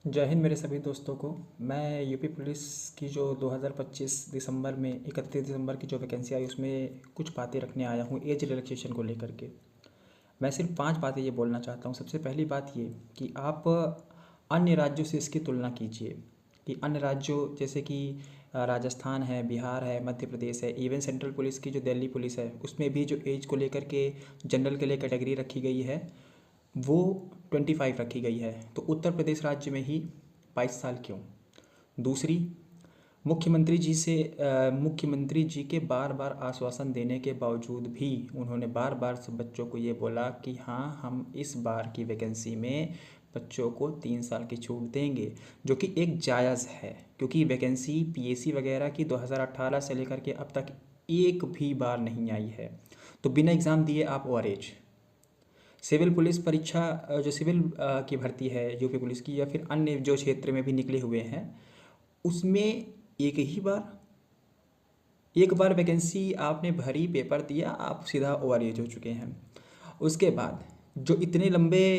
जय हिंद मेरे सभी दोस्तों को। मैं यूपी पुलिस की जो 2025 दिसंबर में 31 दिसंबर की जो वैकेंसी आई उसमें कुछ बातें रखने आया हूँ एज रिलैक्सेशन को लेकर के। मैं सिर्फ 5 बातें ये बोलना चाहता हूँ। सबसे पहली बात ये कि आप अन्य राज्यों से इसकी तुलना कीजिए कि अन्य राज्यों जैसे कि राजस्थान है, बिहार है, मध्य प्रदेश है, इवन सेंट्रल पुलिस की जो दिल्ली पुलिस है उसमें भी जो एज को लेकर के जनरल के लिए कैटेगरी रखी गई है वो 25 रखी गई है। तो उत्तर प्रदेश राज्य में ही 22 साल क्यों? दूसरी, मुख्यमंत्री जी के बार बार आश्वासन देने के बावजूद भी उन्होंने बार बार सब बच्चों को ये बोला कि हाँ, हम इस बार की वैकेंसी में बच्चों को 3 साल की छूट देंगे, जो कि एक जायज़ है क्योंकि वैकेंसी पीएससी वगैरह की 2018 से लेकर के अब तक एक भी बार नहीं आई है। तो बिना एग्ज़ाम दिए आप ओआरएच सिविल पुलिस परीक्षा जो सिविल की भर्ती है यूपी पुलिस की या फिर अन्य जो क्षेत्र में भी निकले हुए हैं उसमें एक बार वैकेंसी आपने भरी, पेपर दिया, आप सीधा ओआरएच हो चुके हैं। उसके बाद जो इतने लंबे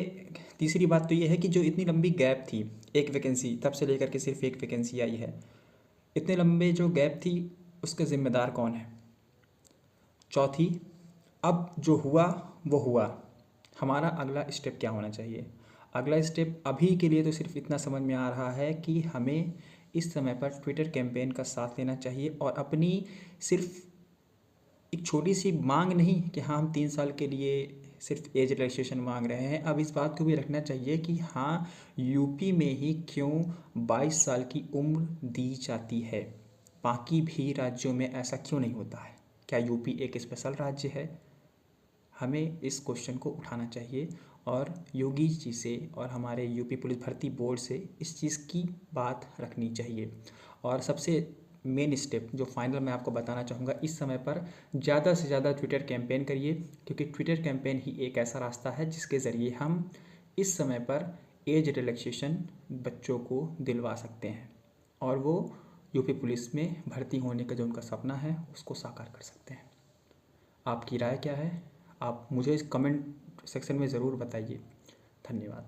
तीसरी बात तो ये है कि जो इतनी लंबी गैप थी, एक वैकेंसी तब से लेकर के सिर्फ एक वैकेंसी आई है, इतने लंबे जो गैप थी उसका ज़िम्मेदार कौन है? चौथी, अब जो हुआ वो हुआ, हमारा अगला स्टेप क्या होना चाहिए? अगला स्टेप अभी के लिए तो सिर्फ इतना समझ में आ रहा है कि हमें इस समय पर ट्विटर कैंपेन का साथ लेना चाहिए और अपनी सिर्फ एक छोटी सी मांग नहीं कि हाँ, हम 3 साल के लिए सिर्फ एज रिलैक्सेशन मांग रहे हैं। अब इस बात को भी रखना चाहिए कि हाँ, यूपी में ही क्यों 22 साल की उम्र दी जाती है, बाकी भी राज्यों में ऐसा क्यों नहीं होता है? क्या यूपी एक स्पेशल राज्य है? हमें इस क्वेश्चन को उठाना चाहिए और योगी जी से और हमारे यूपी पुलिस भर्ती बोर्ड से इस चीज़ की बात रखनी चाहिए। और सबसे मेन स्टेप जो फाइनल मैं आपको बताना चाहूँगा, इस समय पर ज़्यादा से ज़्यादा ट्विटर कैंपेन करिए क्योंकि ट्विटर कैंपेन ही एक ऐसा रास्ता है जिसके ज़रिए हम इस समय पर एज रिलैक्सेशन बच्चों को दिलवा सकते हैं और वो यूपी पुलिस में भर्ती होने का जो उनका सपना है उसको साकार कर सकते हैं। आपकी राय क्या है? आप मुझे इस कमेंट सेक्शन में ज़रूर बताइए। धन्यवाद।